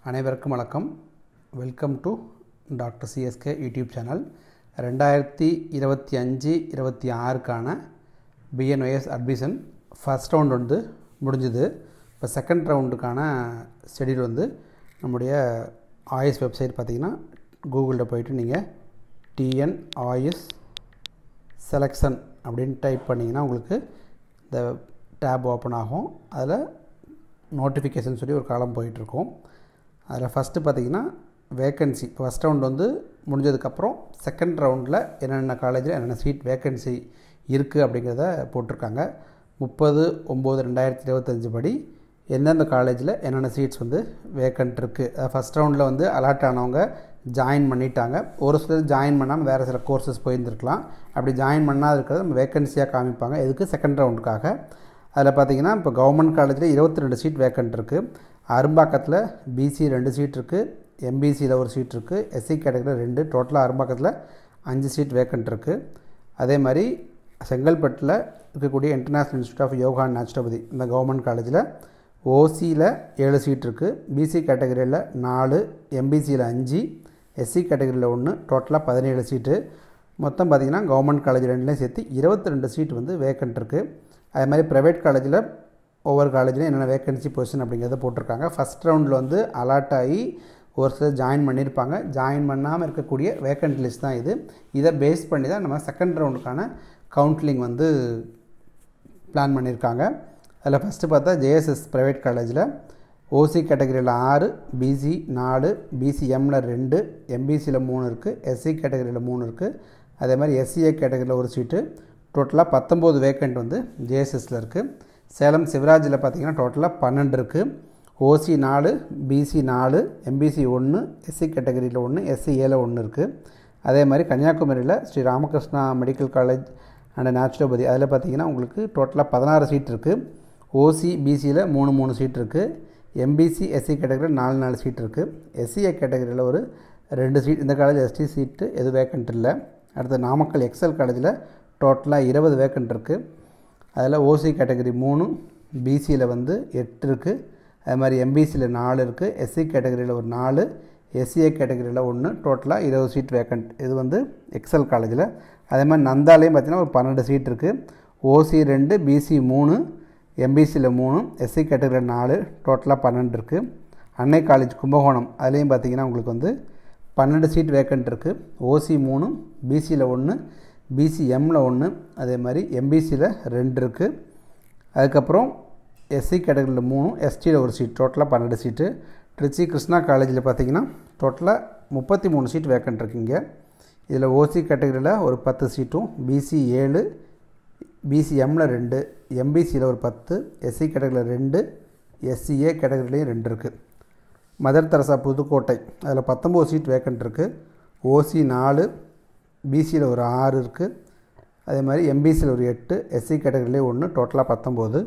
அனைவருக்கும் வணக்கம். Welcome to doctor CSK YouTube channel. 2025-26க்கான பிஎன்ஒஎஸ் அட்மிஷன் ஃபஸ்ட் ரவுண்ட் வந்து முடிஞ்சுது. இப்போ செகண்ட் ரவுண்டுக்கான ஷெடியூல் வந்து நம்முடைய ஆயுஸ் வெப்சைட் பார்த்திங்கன்னா கூகுளில் போய்ட்டு நீங்கள் டிஎன்ஆயுஸ் செலெக்ஷன் அப்படின்னு டைப் பண்ணிங்கன்னா உங்களுக்கு இந்த டேப் ஓப்பன் ஆகும். அதில் நோட்டிஃபிகேஷன் சொல்லி ஒரு காலம் போயிட்டுருக்கோம். அதில் ஃபஸ்ட்டு பார்த்திங்கன்னா வேக்கன்சி ஃபஸ்ட் ரவுண்ட் வந்து முடிஞ்சதுக்கப்புறம் செகண்ட் ரவுண்டில் என்னென்ன காலேஜில் என்னென்ன சீட் வேக்கன்சி இருக்குது அப்படிங்கிறத போட்டிருக்காங்க. 30/9/2025 படி எந்தெந்த காலேஜில் என்னென்ன சீட்ஸ் வந்து வேக்கன்ட் இருக்குது. ஃபஸ்ட் ரவுண்டில் வந்து அலாட் ஆனவங்க ஜாயின் பண்ணிட்டாங்க. ஒரு சிலர் ஜாயின் பண்ணாமல் வேறு சில கோர்சஸ் போயிருந்துருக்கலாம். அப்படி ஜாயின் பண்ணால் இருக்கிறது நம்ம வேக்கன்சியாக காமிப்பாங்க. எதுக்கு? செகண்ட் ரவுண்டுக்காக. அதில் பார்த்திங்கன்னா இப்போ கவர்மெண்ட் காலேஜில் 22 சீட் வேக்கன்ட் இருக்குது. அரும்பாக்கத்தில் பிசி 2 சீட் இருக்குது, எம்பிசியில் ஒரு சீட் இருக்குது, எஸ்சி கேட்டகரியில் 2, டோட்டலாக அரும்பாக்கத்தில் 5 சீட் வேக்கன்ட் இருக்குது. அதே மாதிரி செங்கல்பட்டில் இருக்கக்கூடிய international institute of yoga and naturopathy இந்த கவர்மெண்ட் காலேஜில் ஓசியில் 7 சீட் இருக்குது, பிசி கேட்டகரியில் 4, எம்பிசியில் 5, எஸ்சி கேட்டகரியில் 1, டோட்டலாக 17 சீட்டு. மொத்தம் பார்த்திங்கன்னா கவர்மெண்ட் காலேஜ் 2லேயும் சேர்த்து 22 சீட் வந்து வேக்கன்ட் இருக்குது. அதே மாதிரி ப்ரைவேட் காலேஜில் ஒவ்வொரு காலேஜிலும் என்னென்ன வேக்கன்சி பொசிஷன் அப்படிங்கிறத போட்டிருக்காங்க. ஃபஸ்ட் ரவுண்டில் வந்து அலாட் ஆகி ஒரு சிலர் ஜாயின் பண்ணியிருப்பாங்க. ஜாயின் பண்ணாமல் இருக்கக்கூடிய வேக்கன்ட் லிஸ்ட் தான் இது. இதை பேஸ் பண்ணி தான் நம்ம செகண்ட் ரவுண்டுக்கான கவுன்சிலிங் வந்து பிளான் பண்ணியிருக்காங்க. அதில் ஃபஸ்ட்டு பார்த்தா ஜேஎஸ்எஸ் ப்ரைவேட் காலேஜில் ஓசி கேட்டகரியில் 6, பிசி 4, பிசிஎம்மில் 2, எம்பிசியில் 3 இருக்குது, எஸ்சி கேட்டகரியில் 3 இருக்குது. அதே மாதிரி எஸ்சிஏ கேட்டகரியில் ஒரு சீட்டு. டோட்டலாக 19 வேக்கண்ட் வந்து ஜேஎஸ்எஸில் இருக்குது. சேலம் சிவராஜில் பார்த்திங்கன்னா டோட்டலாக 12 இருக்குது. ஓசி 4, பிசி 4, எம்பிசி 1, எஸ்சி கேட்டகரியில் 1, எஸ்சிஏல 1 இருக்குது. அதே மாதிரி கன்னியாகுமரியில் Sri Ramakrishna medical college and naturopathy அதில் பார்த்திங்கன்னா உங்களுக்கு டோட்டலாக 16 சீட் இருக்குது. ஓசி பிசியில் 3 சீட் இருக்குது. எம்பிசி எஸ்சி கேட்டகரியில் 4 சீட் இருக்குது. எஸ்சிஏ கேட்டகரியில் ஒரு 2 சீட். இந்த காலேஜ் எஸ்டி சீட்டு எதுவும் வேக்கண்ட் இல்லை. அடுத்து நாமக்கல் எக்ஸல் காலேஜில் டோட்டலாக 20 வேக்கண்ட் இருக்குது. அதில் ஓசி கேட்டகரி 3, பிசியில் வந்து 8 இருக்குது. அது மாதிரி எம்பிசியில் 4 இருக்குது, எஸ்சி கேட்டகரியில் ஒரு 4, எஸ்சிஏ கேட்டகரியில் 1, டோட்டலாக 20 சீட் வேக்கண்ட். இது வந்து எக்ஸல் காலேஜில். அதே மாதிரி நந்தாலையும் பார்த்திங்கன்னா ஒரு 12 சீட் இருக்குது. ஓசி 2, பிசி 3, எம்பிசியில் 3, எஸ்சி கேட்டகரியில் 4, டோட்டலாக 12 இருக்குது. அன்னை காலேஜ் கும்பகோணம் அதுலேயும் பார்த்திங்கன்னா உங்களுக்கு வந்து 12 சீட் வேக்கண்ட் இருக்குது. ஓசி 3, பிசியில் 1, பிசிஎம்மில் 1, அதே மாதிரி எம்பிசியில் 2 இருக்குது. அதுக்கப்புறம் எஸ்சி கேட்டகரியில் 3, எஸ்டியில் ஒரு சீட், டோட்டலாக 12 சீட்டு. திருச்சி கிருஷ்ணா காலேஜில் பார்த்திங்கன்னா டோட்டலாக 33 சீட் வேக்கண்ட் இருக்குங்க. இதில் ஓசி கேட்டகரியில் ஒரு 10 சீட்டும், பிசி 7, பிசிஎம்மில் 2, எம்பிசியில் ஒரு 10, எஸ்சி கேட்டகரியில் 2, எஸ்சிஏ கேட்டகரிலையும் 2 இருக்குது. மதர் தெரசா புதுக்கோட்டை அதில் 19 சீட் வேக்கண்ட் இருக்குது. ஓசி 4, பிசியில் ஒரு 6 இருக்குது. அதே மாதிரி எம்பிசியில் ஒரு 8, எஸ்சி கேட்டகரியிலே 1, டோட்டலாக 19.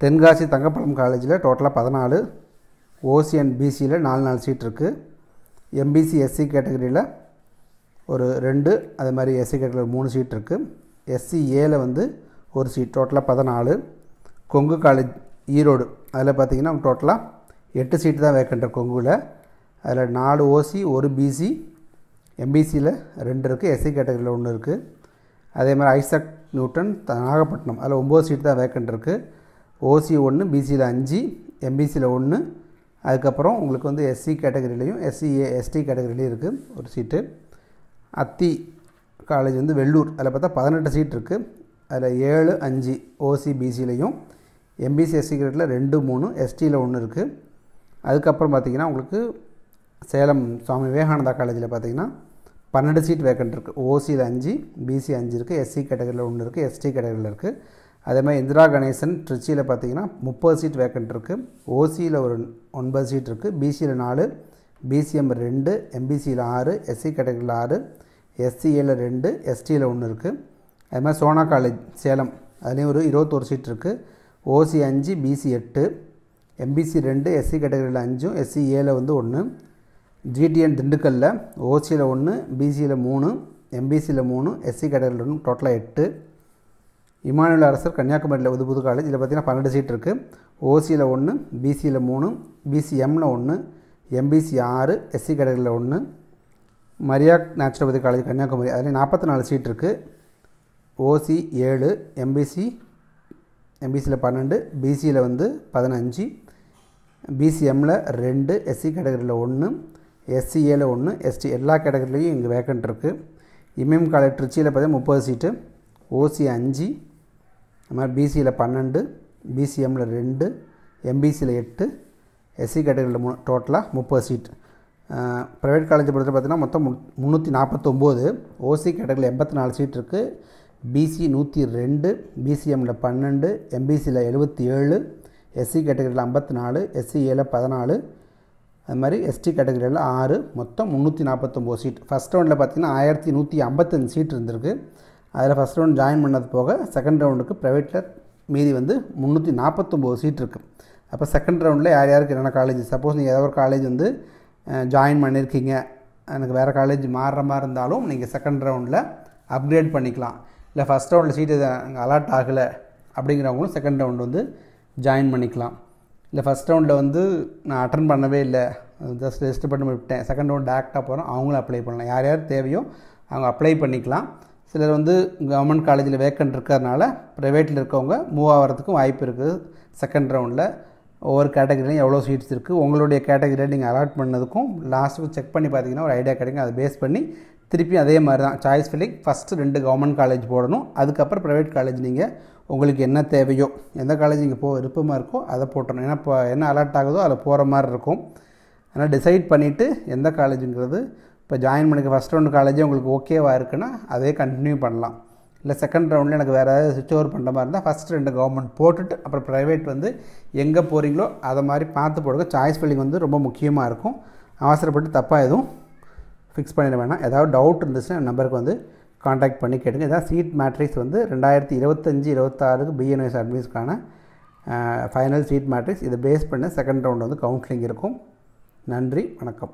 தென்காசி தங்கப்பழம் காலேஜில் டோட்டலாக 14, ஓசி அண்ட் பிசியில் 4 சீட் இருக்குது. எம்பிசி எஸ்சி கேட்டகரியில் ஒரு 2, அதே மாதிரி எஸ்சி கேட்டகரியில் 3 சீட் இருக்குது. எஸ்சிஏல வந்து ஒரு சீட், டோட்டலாக 14. கொங்கு காலேஜ் ஈரோடு அதில் பார்த்திங்கன்னா டோட்டலாக 8 சீட்டு தான் வேக்கண்ட் கொங்குவில். அதில் 4 ஓசி 1 பிசி, எம்பிசியில் 2 இருக்குது, எஸ்சி கேட்டகரியில் 1 இருக்குது. அதே மாதிரி ஐசக் நியூட்டன் நாகப்பட்டினம் அதில் 9 சீட் தான் வேக்கண்ட் இருக்குது. ஓசி 1, பிசியில் 5, எம்பிசியில் 1. அதுக்கப்புறம் உங்களுக்கு வந்து எஸ்சி கேட்டகரியிலையும் எஸ்டி கேட்டகரியிலையும் இருக்குது ஒரு சீட்டு. அத்தி காலேஜ் வந்து வெள்ளூர் அதில் பார்த்தா 18 சீட் இருக்குது. அதில் 7, 5 ஓசி பிசிலையும், எம்பிசி எஸ்சி கேட்டகரியில் 2, 3, எஸ்டியில் 1 இருக்குது. அதுக்கப்புறம் பார்த்திங்கன்னா உங்களுக்கு சேலம் சுவாமி விவேகானந்தா காலேஜில் பார்த்திங்கன்னா 12 சீட் வேக்கண்ட் இருக்குது. ஓசியில் 5, பிசி 5 இருக்குது, எஸ்சி கேட்டகரியில் 1 இருக்குது, எஸ்டி கேட்டகரியில் இருக்குது. அதே மாதிரி இந்திரா கணேசன் திருச்சியில் பார்த்திங்கன்னா 30 சீட் வேக்கண்ட் இருக்குது. ஓசியில் ஒரு 9 சீட் இருக்குது, பிசியில் 4, பிசிஎம் 2, எம்பிசியில் 6, எஸ்சி கேட்டகரியில் 6, எஸ்சிஏல 2, எஸ்டியில் 1 இருக்குது. அதே மாதிரி சோனா காலேஜ் சேலம் அதுலேயும் ஒரு 21 சீட் இருக்குது. ஓசி 5, பிசி 8, எம்பிசி 2, எஸ்சி கேட்டகரியில் 5, எஸ்சிஏல வந்து 1. ஜிடிஎன் திண்டுக்கல்லில் ஓசியில் 1, பிசியில் 3, எம்பிசியில் 3, எஸ்சி கேட்டகரியில் 1, டோட்டலாக 8. இமானுவேல் அரசர் கன்னியாகுமரியில் புது காலேஜ் இதில் பார்த்திங்கன்னா 12 சீட் இருக்குது. ஓசியில் 1, பிசியில் 3, பிசிஎம்மில் 1, எம்பிசி 6, எஸ்சி கேட்டகரியில் 1, மரியா நேச்சுரோபதி காலேஜ் கன்னியாகுமரி அதில் 44 சீட் இருக்குது. ஓசி 7, எம்பிசியில் 12, பிசியில் வந்து 15, பிசிஎம்மில் 2, எஸ்சி கேட்டகரியில் 1, எஸ்சிஏல 1, எஸ்டி எல்லா கேட்டகரிலையும் இங்கே வேக்கண்ட் இருக்குது. இமயம் காலேஜ் திருச்சியில் பார்த்தீங்கன்னா 30 சீட்டு, ஓசி 5, அது மாதிரி பிசியில் 12, பிசிஎம்மில் 2, எம்பிசியில் 8, எஸ்சி கேட்டகரியில் 3, டோட்டலாக 30 சீட். ப்ரைவேட் காலேஜை பொறுத்த பார்த்தீங்கன்னா மொத்தம் 349, ஓசி கேட்டகரியில் 84 சீட் இருக்குது, பிசி 102, பிசிஎம்மில் 12, எம்பிசியில் 77, எஸ்சி கேட்டகரியில் 54, எஸ்சிஏல 14, அது மாதிரி எஸ்டி கேட்டகரியில் 6, மொத்தம் 349 சீட். ஃபஸ்ட் ரவுண்டில் பார்த்திங்கன்னா 1155 சீட் இருந்திருக்கு. அதில் ஃபஸ்ட் ரவுண்ட் ஜாயின் பண்ணது போக செகண்ட் ரவுண்டுக்கு ப்ரைவேட்டில் மீதி வந்து 349 சீட் இருக்குது. அப்போ செகண்ட் ரவுண்டில் யார் யாருக்கு என்னென்ன காலேஜ், சப்போஸ் நீங்கள் ஏதாவது ஒரு காலேஜ் வந்து ஜாயின் பண்ணியிருக்கீங்க, எனக்கு வேறு காலேஜ் மாறுற மாதிரி இருந்தாலும் நீங்கள் செகண்ட் ரவுண்டில் அப்கிரேட் பண்ணிக்கலாம். இல்லை ஃபஸ்ட் ரவுண்டில் சீட்டு அலாட் ஆகலை அப்படிங்கிறவங்களும் செகண்ட் ரவுண்டு வந்து ஜாயின் பண்ணிக்கலாம். இல்லை ஃபஸ்ட் ரவுண்டில் வந்து நான் அட்டன் பண்ணவே இல்லை, ஜஸ்ட் ரெஜிஸ்டர் பண்ணி விட்டேன், செகண்ட் ரவுண்ட் டேரெக்டாக போகிறோம், அவங்களும் அப்ளை பண்ணலாம். யார் யார் தேவையோ அவங்க அப்ளை பண்ணிக்கலாம். சிலர் வந்து கவர்மெண்ட் காலேஜில் வேக்கண்ட் இருக்கிறதுனால ப்ரைவேட்டில் இருக்கவங்க மூவ் ஆகிறதுக்கும் வாய்ப்பு இருக்குது. செகண்ட் ரவுண்டில் ஒவ்வொரு கேட்டகரிலையும் எவ்வளோ சீட்ஸ் இருக்குது, உங்களுடைய கேட்டகரியில் நீங்கள் அலாட் பண்ணதுக்கும் லாஸ்ட்டுக்கு செக் பண்ணி பார்த்தீங்கன்னா ஒரு ஐடியா கிடைக்கும். அதை பேஸ் பண்ணி திருப்பி அதே மாதிரி தான் choice filling, first 2 government college போடணும், அதுக்கப்புறம் ப்ரைவேட் காலேஜ் நீங்கள் உங்களுக்கு என்ன தேவையோ எந்த காலேஜ் நீங்கள் விருப்பமாக இருக்கோ அதை போட்டணும். ஏன்னா இப்போ என்ன அலாட் ஆகுதோ அதில் போகிற மாதிரி இருக்கும். அதனால் டிசைட் பண்ணிவிட்டு எந்த காலேஜுங்கிறது இப்போ ஜாயின் பண்ணிக்க ஃபஸ்ட் ரவுண்டு காலேஜே உங்களுக்கு ஓகேவாக இருக்குன்னா அதே கண்டினியூ பண்ணலாம். இல்லை செகண்ட் ரவுண்டில் எனக்கு வேறு ஏதாவது சுவிட்ச் ஓவர் பண்ணுற மாதிரி இருந்தால் ஃபஸ்ட் 2 கவர்மெண்ட் போட்டுட்டு அப்புறம் ப்ரைவேட் வந்து எங்கே போகிறீங்களோ அதை மாதிரி பார்த்து போடுங்க. சாய்ஸ் ஃபில்லிங் வந்து ரொம்ப முக்கியமாக இருக்கும். அவசரப்பட்டு தப்பாக எதுவும் ஃபிக்ஸ் பண்ணிட வேணாம். ஏதாவது டவுட் இருந்துச்சுன்னா நம்பருக்கு வந்து காண்டாக்ட் பண்ணி கேட்டுங்க. இதான் சீட் மேட்ரிக்ஸ் வந்து 2025-26 பிஎன்எஸ் அட்மிஷனுக்கான ஃபைனல் சீட் மேட்ரிக்ஸ். இதை பேஸ் பண்ண செகண்ட் ரவுண்ட் வந்து கவுன்சிலிங் இருக்கும். நன்றி, வணக்கம்.